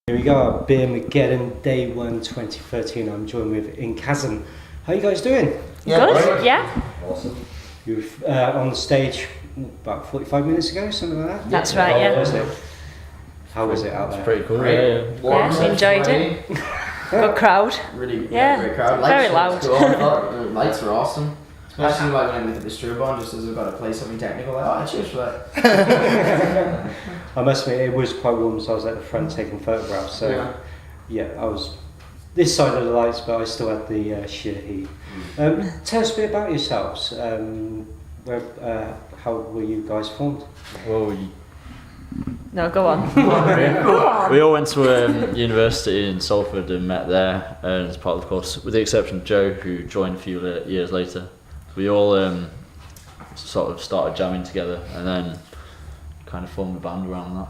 Here we go, Beermageddon, day 1, 2013. I'm joined with Incassum. How you guys doing? Yeah, Good, right. yeah. Awesome. You were on the stage about 45 minutes ago, something like that? That's right, yeah. How was it out there? It's pretty cool, Yeah, enjoyed it. Good crowd. Really Yeah, great crowd. very Lights loud. were cool. The lights were awesome. Especially like when I look at the Strubon, just as I've got to play something technical, like, oh, cheers for that. I must admit, it was quite warm, so I was at the front taking photographs. So, yeah, I was this side of the lights, but I still had the sheer heat. Tell us a bit about yourselves. How were you guys formed? Well, No, go on. we all went to university in Salford and met there, and as part of the course, with the exception of Joe, who joined a few years later. We all sort of started jamming together, and then kind of formed a band around that.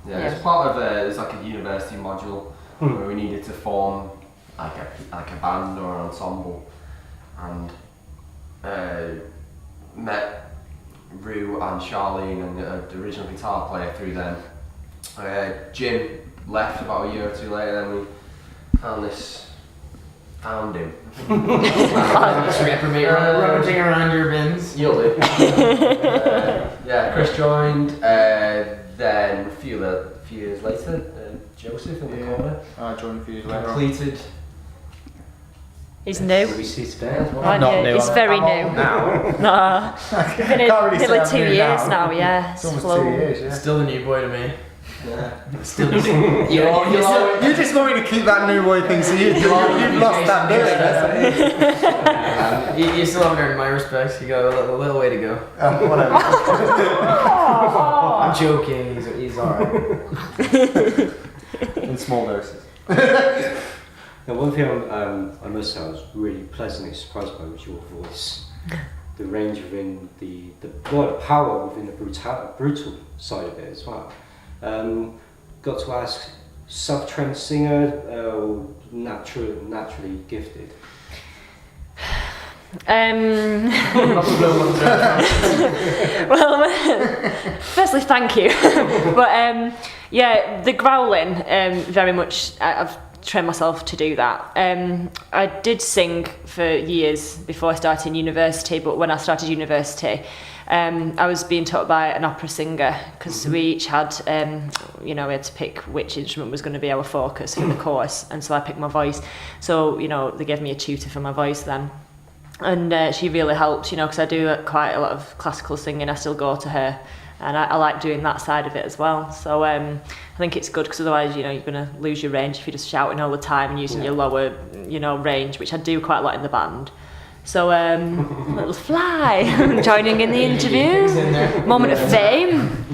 Yeah, it's part of there's like a university module where we needed to form like a band or an ensemble, and met Rue and Charlene and the original guitar player through them. Jim left about a year or two later, then we found him. Just rummaging around your bins. You'll do. Yeah, Chris joined, then a few years later, Joseph in the corner. I joined a few years later. Completed. He's new. We see today as well. Aren't Not you? new, He's I'm very new. Now. Nah. We've been Can't really in say nearly I'm 2 new years now. now, yeah. It's almost flown. 2 years, yeah. Still a new boy to me. You just want me to keep that new boy thing, so you've lost that bit. You still haven't earned my respect. You got a little way to go. Whatever. I'm joking. He's alright. In small doses. Now, one thing I must say I was really pleasantly surprised by was your voice. The range within the power within the brutal side of it as well. Got to ask, self-trained singer, naturally gifted? Well, firstly, thank you. But yeah, the growling, very much, I've trained myself to do that. I did sing for years before I started university, but when I started university, I was being taught by an opera singer, because we each had, we had to pick which instrument was going to be our focus for the course, and so I picked my voice. So, they gave me a tutor for my voice then. And she really helped, because I do quite a lot of classical singing. I still go to her, and I like doing that side of it as well. So I think it's good, because otherwise, you're going to lose your range if you're just shouting all the time and using your lower, range, which I do quite a lot in the band. So little fly joining in the interview, moment of fame.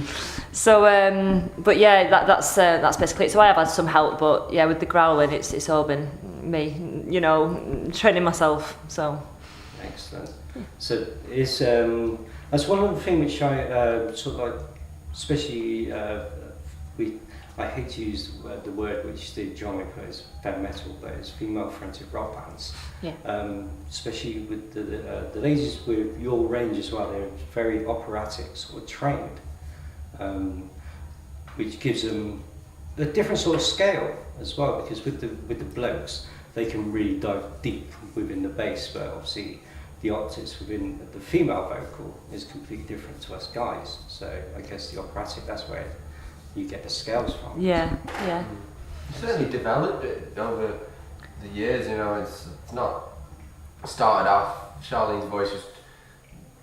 So but yeah, that's basically it. So I have had some help, but yeah, with the growling, it's all been me, training myself. So. Excellent. So is that's one of the things which I sort of like, especially I hate to use the word which the genre plays, femme metal, but it's female-fronted rock bands. Yeah. Especially with the ladies with your range as well, they're very operatic, sort of trained, which gives them a different sort of scale as well. Because with the blokes, they can really dive deep within the bass, but obviously the octaves within the female vocal is completely different to us guys. So I guess the operatic, that's where you get the scales from. Yeah. You certainly developed it over the years, it's not started off, Charlene's voice was,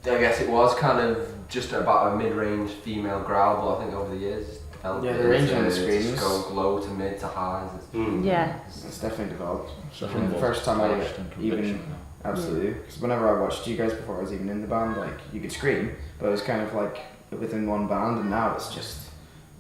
I guess it was kind of just about a mid-range female growl, but I think over the years it's developed. Yeah, the range on the screams. Go low to mid to highs. Yeah. It's definitely developed. Definitely The first time I polished and conviction. absolutely, because whenever I watched you guys before I was even in the band, like, you could scream, but it was kind of like within one band, and now it's just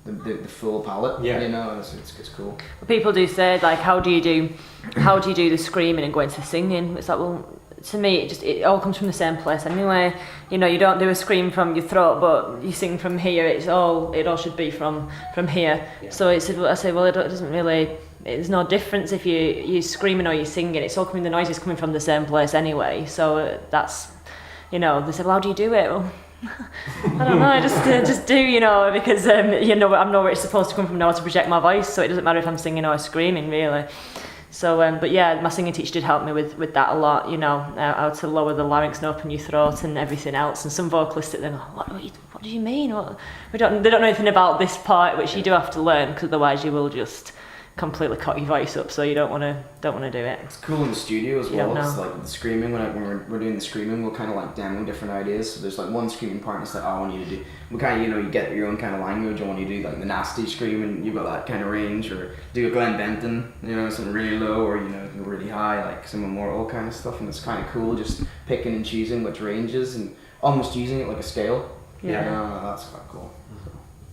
the full palette. Yeah. It's cool. People do say, like, how do you do the screaming and go into the singing? It's like, well, to me, it all comes from the same place anyway. You don't do a scream from your throat, but you sing from here. It all should be from here. Yeah. So I say, well, it doesn't really. There's no difference if you're screaming or you're singing. It's all coming. The noise is coming from the same place anyway. So that's, they say, well, how do you do it? Well, I don't know, I just do, you know, because you know, I'm nowhere it's supposed to come from, nowhere to project my voice, so it doesn't matter if I'm singing or screaming, really. So, but yeah, my singing teacher did help me with that a lot, you know, how to lower the larynx and open your throat and everything else. And some vocalists sit there and go, what do you mean? They don't know anything about this part, which you do have to learn, because otherwise you will just completely cut your voice up. So you don't want to do it. It's cool in the studio as You well. don't know. It's like the screaming. When we're doing the screaming, we'll kind of like demo different ideas. So there's like one screaming part, and it's like, I want you to do. We kind of, you know, you get your own kind of language. I want you to do like the nasty scream, and you've got that kind of range, or do a Glenn Benton, you know, something really low, or you know, really high, like some Immortal kind of stuff. And it's kind of cool, just picking and choosing which ranges and almost using it like a scale. Yeah. That's quite cool.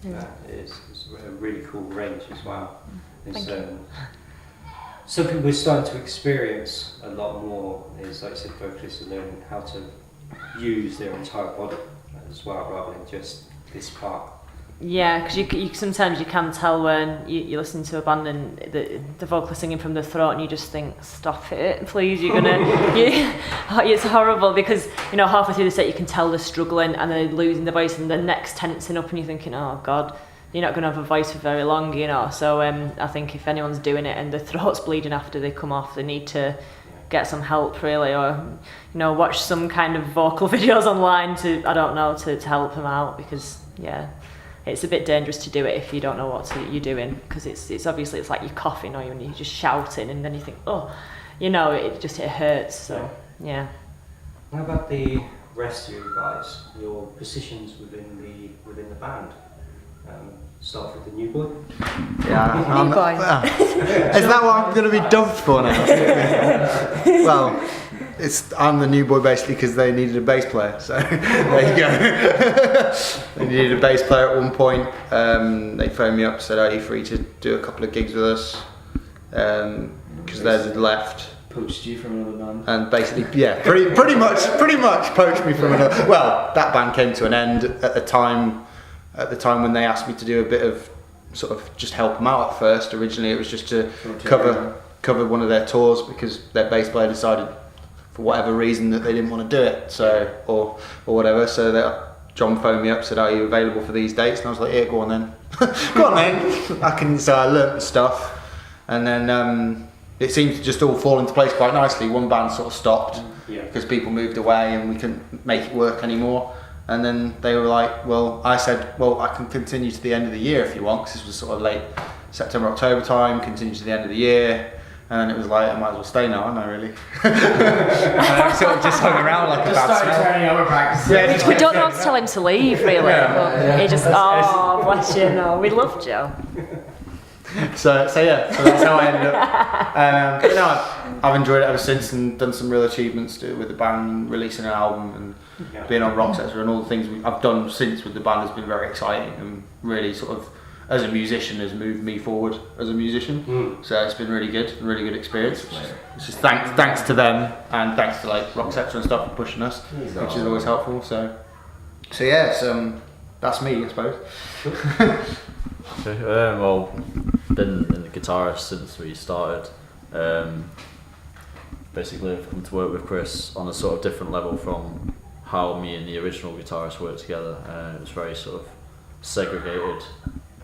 Yeah, it is. It's a really cool range as well. It's, Thank you. something we're starting to experience a lot more is, like I said, vocalists are learning how to use their entire body as well, rather than just this part. Yeah, because you sometimes you can tell when you listen to a band and the vocalist singing from the throat, and you just think, stop it, please, you're gonna. It's horrible, because you know, halfway through the set you can tell they're struggling and they're losing the voice, and the neck's tensing up, and you're thinking, oh God, you're not gonna have a voice for very long, you know. So I think if anyone's doing it and the throat's bleeding after they come off, they need to get some help, really, or you know, watch some kind of vocal videos online to help them out, because it's a bit dangerous to do it if you don't know what you're doing, because it's obviously it's like you're coughing or you're just shouting, and then you think, oh, you know, it hurts. So yeah. How about the rest of you guys? Your positions within the band. Start with the new boy. Yeah. New boy. Is that what I'm going to be dubbed for now? Well, I'm the new boy basically because they needed a bass player. So there you go. They needed a bass player at one point. They phoned me up, said, "Are you free to do a couple of gigs with us?" Because theirs had left. Poached you from another band. And basically, yeah, pretty much poached me from another. Well, that band came to an end at the time when they asked me to do a bit of sort of just help them out at first. Originally it was just to cover one of their tours, because their bass player decided for whatever reason that they didn't want to do it, so or whatever. So John phoned me up, said, "Are you available for these dates?" And I was like, "Yeah, go on then." Go on then. I can. So I learnt the stuff, and then it seemed to just all fall into place quite nicely. One band sort of stopped because people moved away and we couldn't make it work anymore. And then they were like, I said, I can continue to the end of the year if you want, because this was sort of late September, October time, continue to the end of the year. And then it was like, I might as well stay now, aren't I, really? And I sort of just hung around like a bad smell. Turning over practice. Yeah, We don't know how to tell him to leave, really. But he just, bless you, no, we love Joe. So that's how I ended up. But no, I've enjoyed it ever since and done some real achievements with the band, releasing an album and being on Rocksetter, and all the things I've done since with the band has been very exciting and really sort of, as a musician, has moved me forward as a musician. So it's been really good experience. It's just thanks to them, and thanks to like Rocksetter and stuff for pushing us, which is always helpful. So yeah, that's me, I suppose. Okay, been in the guitarist since we started. Basically, I've come to work with Chris on a sort of different level from how me and the original guitarist worked together. It was very sort of segregated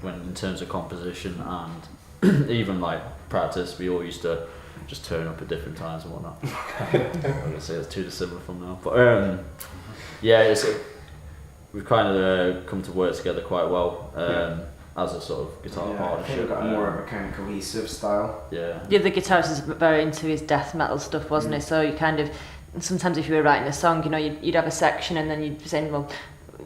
in terms of composition, and even like practice. We all used to just turn up at different times and whatnot. I'm gonna say it's too dissimilar from now, but we've kind of come to work together quite well. As a sort of guitar partnership. I think we've got more of a kind of cohesive style. Yeah, the guitarist was very into his death metal stuff, wasn't he? So you kind of, sometimes if you were writing a song, you know, you'd have a section and then you'd be saying, well,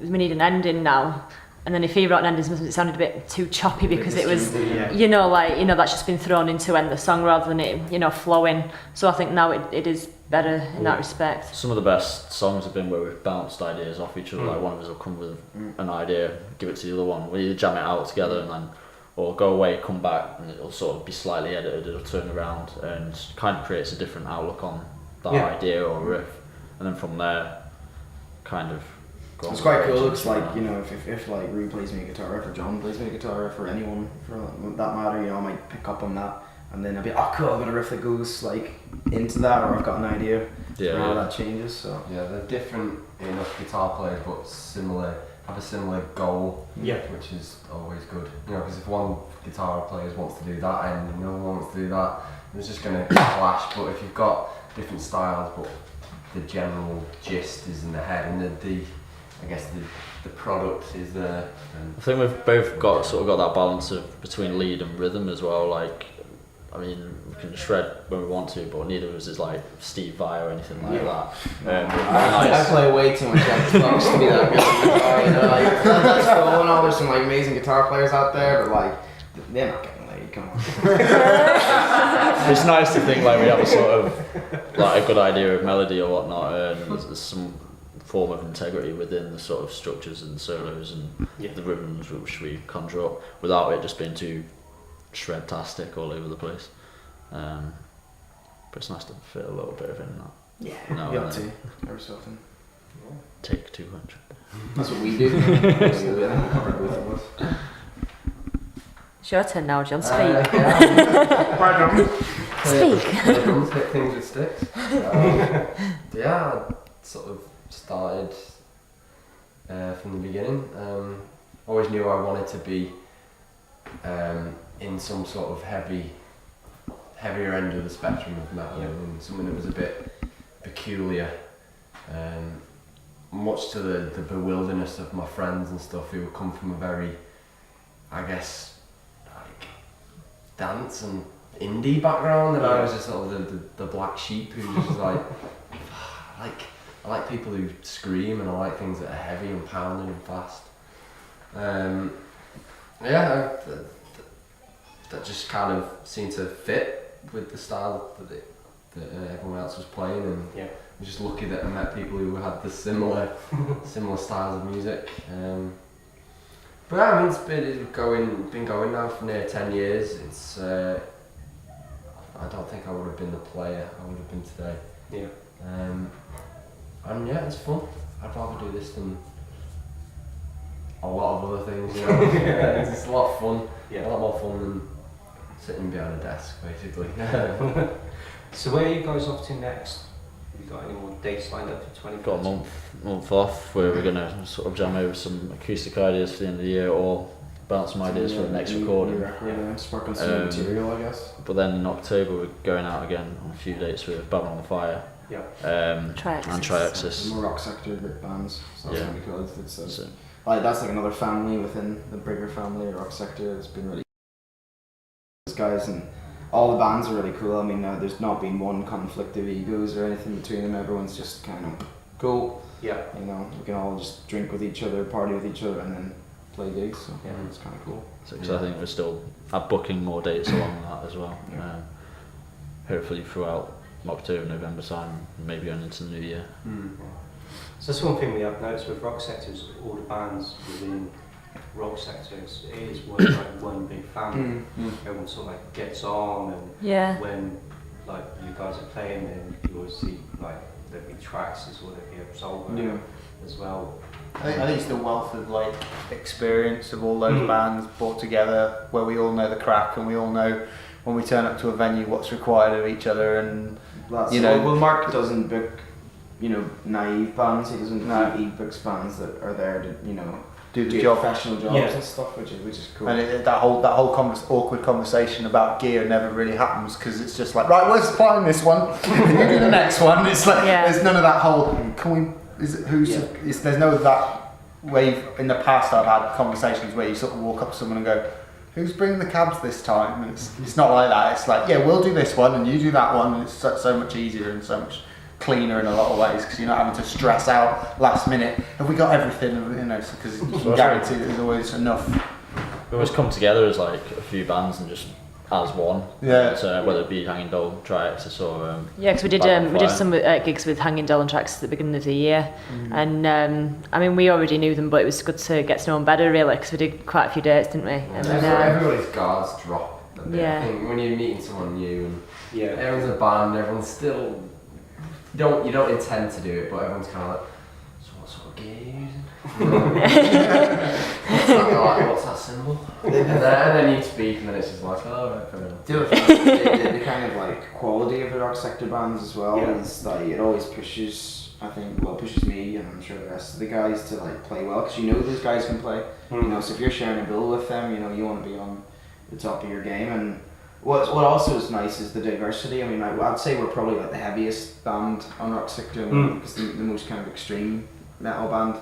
we need an ending now. And then if he wrote an ending, it sounded a bit too choppy because it was, that's just been thrown in to end the song rather than it, flowing. So I think now it is better in that respect. Some of the best songs have been where we've bounced ideas off each other. Like one of us will come with an idea, give it to the other one. We either jam it out together and then, or go away, come back, and it'll sort of be slightly edited. It'll turn around and kind of creates a different outlook on that idea or riff. And then from there, kind of. It's quite cool. It's like, if like Rue plays me a guitar riff or John plays me a guitar riff or anyone for that matter, I might pick up on that. And then I'll be, oh cool, I've got a riff that goes like into that, or I've got an idea. Yeah, how yeah. that changes. So Yeah, they're different enough guitar players, but have a similar goal, Yeah. which is always good. You know, because if one guitar player wants to do that end and the other one wants to do that, it's just going to clash. But if you've got different styles, but the general gist is in the head, and I guess the product is there. And I think we've both got that balance of between lead and rhythm as well. Like, I mean, we can shred when we want to, but neither of us is like Steve Vai or anything like that. I play way too much Xbox to be that good at guitar, you know, like, that's cool and all, there's some like amazing guitar players out there, but like, they're not getting laid, come on. It's nice to think like we have a sort of like a good idea of melody or whatnot, and there's some form of integrity within the sort of structures and solos and the rhythms which we conjure up, without it just being too shred-tastic all over the place. But it's nice to fit a little bit of in that. Yeah, No, you and got to, then every so often. take 200. That's what we do. It's your turn now, John. Speak. Speak. The drums hit things with sticks. Yeah, I sort of started from the beginning. Always knew I wanted to be in some sort of heavier end of the spectrum of metal, and something that was a bit peculiar. Much to the bewilderness of my friends and stuff who come from a very, I guess, like dance and indie background, and I was just sort of the black sheep who was just like, I like people who scream, and I like things that are heavy and pounding and fast. That just kind of seemed to fit with the style that everyone else was playing, and I was just lucky that I met people who had the similar styles of music. But yeah, I mean, it's been going now for near 10 years. It's I don't think I would have been the player I would have been today. Yeah. And yeah, it's fun. I'd rather do this than a lot of other things, you know. It's a lot of fun. A lot more fun than sitting behind a desk, basically. So where are you guys off to next? Have you got any more dates lined up for 2020? Got a month off where we're gonna sort of jam over some acoustic ideas for the end of the year, or bounce some ideas for the next recording. Just work on some new material, I guess. But then in October we're going out again on a few dates with Babylon on Fire. And Triaxis. Some rock sector big bands. So that's really cool. So, like that's like another family within the bigger family, rock sector. It's been really those guys, and all the bands are really cool. I mean, there's not been one conflict of egos or anything between them. Everyone's just kind of cool. Yeah. You know, we can all just drink with each other, party with each other, and then play gigs. So it's kind of cool. So I think we're still booking more dates along that as well. Hopefully throughout October, November time, maybe on into the new year. So that's one thing we have noticed with rock sectors. All the bands within rock sectors, it is one big family. Everyone sort of like gets on, and when like you guys are playing, then you always see like there'll be Traxxas or there'll be Absolver as well. I think it's the wealth of like experience of all those bands brought together, where we all know the crack and we all know when we turn up to a venue what's required of each other, and well, Mark doesn't book, naive bands. He doesn't. He books bands that are there to, do the job, professional jobs and stuff, which is cool. And that whole awkward conversation about gear never really happens, because it's just like, right, we're supplying this one, you do the next one. It's like there's none of that whole there's no that way. In the past I've had conversations where you sort of walk up to someone and go, who's bringing the cabs this time? And it's not like that. It's like, we'll do this one and you do that one, and it's so much easier and so much cleaner in a lot of ways, because you're not having to stress out last minute. Have we got everything? Because you can guarantee there's always enough. We always come together as like a few bands and just as one. So whether it be Hanging Dole, Triaxis, or because we did some gigs with Hanging Dole and Triaxis at the beginning of the year, and I mean we already knew them, but it was good to get to know them better, really, because we did quite a few dates, didn't we? And everybody's guards drop a bit. I think when you're meeting someone new and everyone's a band, everyone's still you don't intend to do it, but everyone's kind of like, so what sort of gear are you using? What's that symbol? and then you speak, and then it's just like, oh, right, fair enough. The other thing, the kind of like quality of the rock sector bands as well is like it always pushes. I think pushes me, and I'm sure the rest of the guys to like play well, because you know those guys can play. You know, so if you're sharing a bill with them, you know you want to be on the top of your game. And what also is nice is the diversity. I mean, I'd say we're probably like the heaviest band on rock sector, because the most kind of extreme metal band.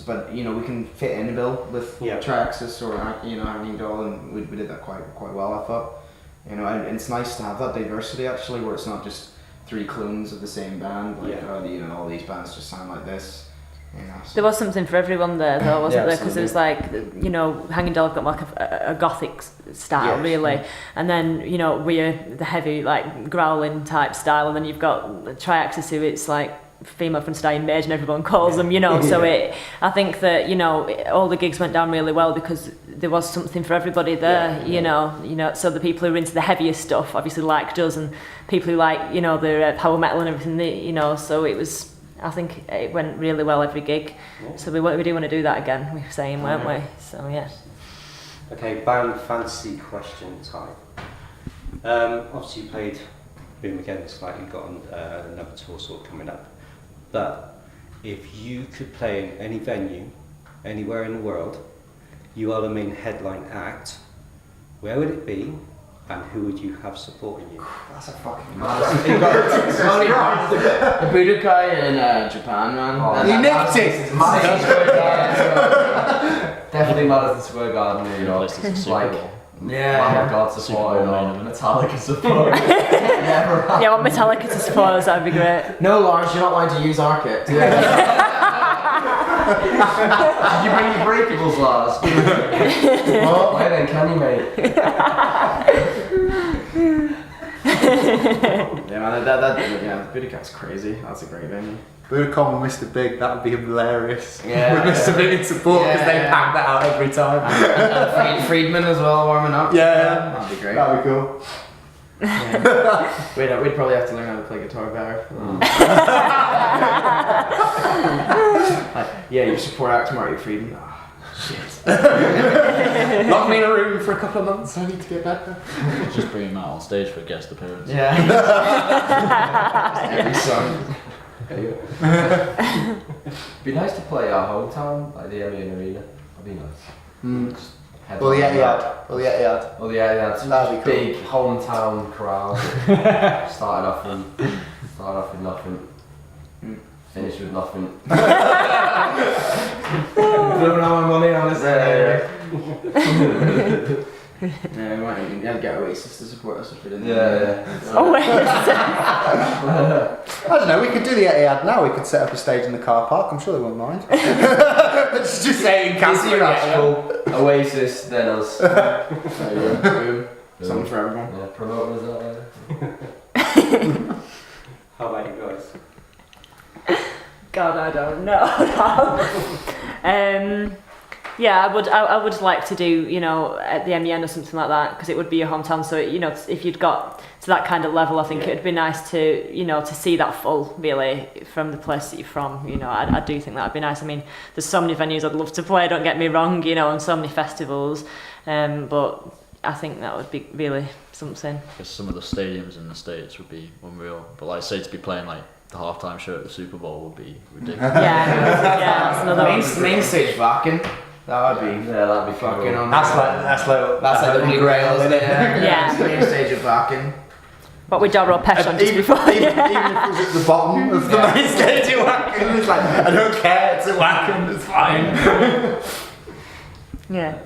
But you know, we can fit in a bill with Triaxis or Hanging Doll, and we did that quite well, I thought. You know, and it's nice to have that diversity actually, where it's not just 3 clones of the same band. Like all these bands just sound like this. You know, so. There was something for everyone there, though, wasn't there? Because it was like, you know, Hanging Dog got like a gothic style, really, and then you know we're the heavy like growling type style, and then you've got Triaxis, who it's like female from Stein Mage, everyone calls them, you know. So I think that, you know, all the gigs went down really well because there was something for everybody there. You know. So the people who were into the heavier stuff obviously liked us, and people who like, you know, the power metal and everything, you know. So it was. I think it went really well every gig. So we do want to do that again. We were saying, weren't we? So yeah. Okay, band fantasy question time. Obviously you played Beermageddon tonight. You've got another tour sort of coming up. But if you could play in any venue, anywhere in the world, you are the main headline act, where would it be, and who would you have supporting you? That's a fucking mad. The Budokai in Japan, man. Oh, you nicked it! Madison Square Garden. Definitely Madison Square Garden, you know. Like, Lamb of God supporting or Metallica supporting. I want Metallica to support us, that'd be great. No, Lars, you're not allowed to use our kit. You bring your breakables, Lars. Well, why then can you, mate? The Budokai's crazy. That's a great venue. Budokan with Mr. Big, that would be hilarious. Yeah. With Mr. Big in support, because they pack that out every time. And Friedman as well, warming up. Yeah. That'd be great. That'd be cool. Yeah. We'd probably have to learn how to play guitar better. Your support act's Marty Friedman. Shit. Lock me in a room for a couple of months, I need to get better. Just bring him out on stage for a guest appearance. Yeah. Every song. Be nice to play our hometown, like the Emian Arena. That'd be nice. Well, the Etihad. Well, yeah, it's that'd a be cool. big hometown crowd. Started off with nothing. Finished with nothing. Blowing all my money on this. Yeah, we might even get Oasis to support us if we didn't. I don't know, we could do the Etihad now, we could set up a stage in the car park, I'm sure they won't mind. Just say Incassum. Cool. Oasis, then us. Boom. Something for everyone. Yeah, promoting us that way. How about you guys? God, I don't know. I would like to do, you know, at the MEN or something like that, because it would be your hometown. So, you know, if you'd got to that kind of level, I think it would be nice to, you know, to see that full, really, from the place that you're from. You know, I do think that would be nice. I mean, there's so many venues I'd love to play, don't get me wrong, you know, and so many festivals. But I think that would be really something. Because some of the stadiums in the States would be unreal. But like, say to be playing like the halftime show at the Super Bowl would be ridiculous. That's another one. Main stage Vakken. That would be that'd be fucking cool. on. That's like the Holy Grail, isn't it? Yeah. Main stage of Vakken. What with Doro Pesh on just before. Even if it was at the bottom of the main stage of Wacken, it's like, I don't care, it's a Wacken, it's fine. Yeah.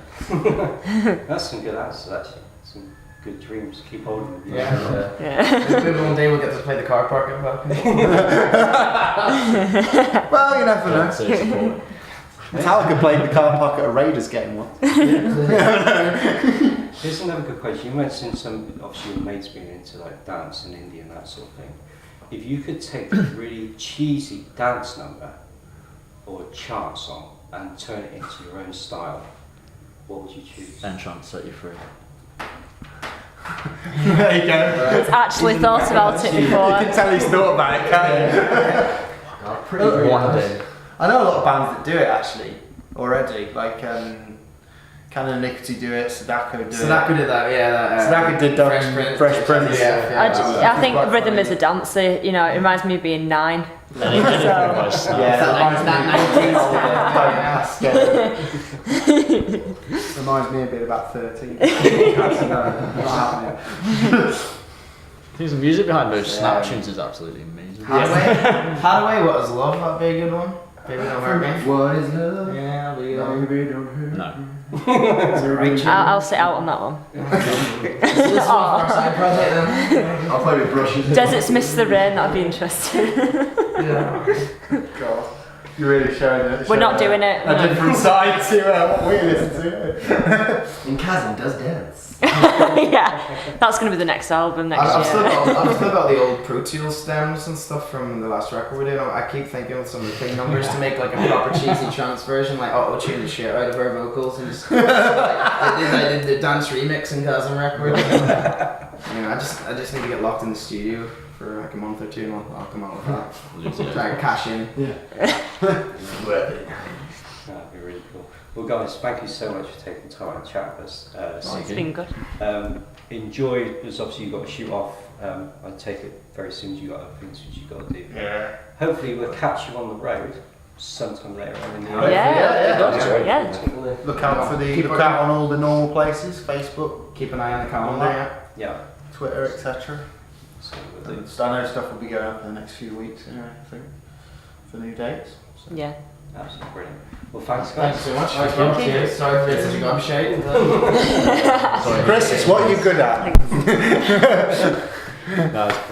That's some good answers, actually. Some good dreams. Keep holding them. Yeah. Maybe one day we'll get to play the car park in Vakken. Well, you never know. Metallica played the car park at a Raiders game once. Here's another good question. You mentioned obviously your mates being into like dance and indie and that sort of thing. If you could take a really cheesy dance number or a chart song and turn it into your own style, what would you choose? Enchant Set You Free. There you go. He's actually thought about it before. You can tell he's thought about it, can't you? Pretty random. I know a lot of bands that do it actually, already. Like, Canon and Nicotty do it, Sadako do it. Sadako did that, yeah. Sadako did that Fresh Prince. I think rhythm is a dancer. You know, it reminds me of being 9. Anything by Snap. Reminds me a bit about 13. That's not happening. I think the music behind those Snap tunes is absolutely amazing. Hadaway, What Is Love? That'd be a good one. Baby Don't Hurt Me. What is love? Yeah, baby don't hurt me. No. I'll sit out on that one. Side project then. I'll play with brushes. Deserts Miss the Rain, that'd be interesting. God, you're really showing it. We're not doing it. A different side to what we listen to. Incassum does dance. Yeah, that's going to be the next album next I've still year. got the old Pro Tools stems and stuff from the last record we did. I keep thinking of some of the thing numbers to make like a proper cheesy trance version, like auto-tune the shit out of our vocals and just I did the dance remix in Incassum record. I just need to get locked in the studio for like a month or two and I'll come out with that. Try and cash in. Worth it. That'd be really cool. Well, guys, thank you so much for taking time to chat with us. It's been good. Enjoy, because obviously you've got to shoot off. I take it very soon as you've got other things which you've got to do. Yeah. Hopefully we'll catch you on the road sometime later on in the year. Yeah. Look out for look out on all the normal places, Facebook, Keep an eye on the calendar. Yeah. Twitter, etc. So we'll do. I know stuff will be going up in the next few weeks anyway, I think, for new dates. So. Yeah. Absolutely brilliant. Well, thanks, guys. Thanks so much. Thank you. Sorry for being such a gobshite. Chris, it's what you're good at. No,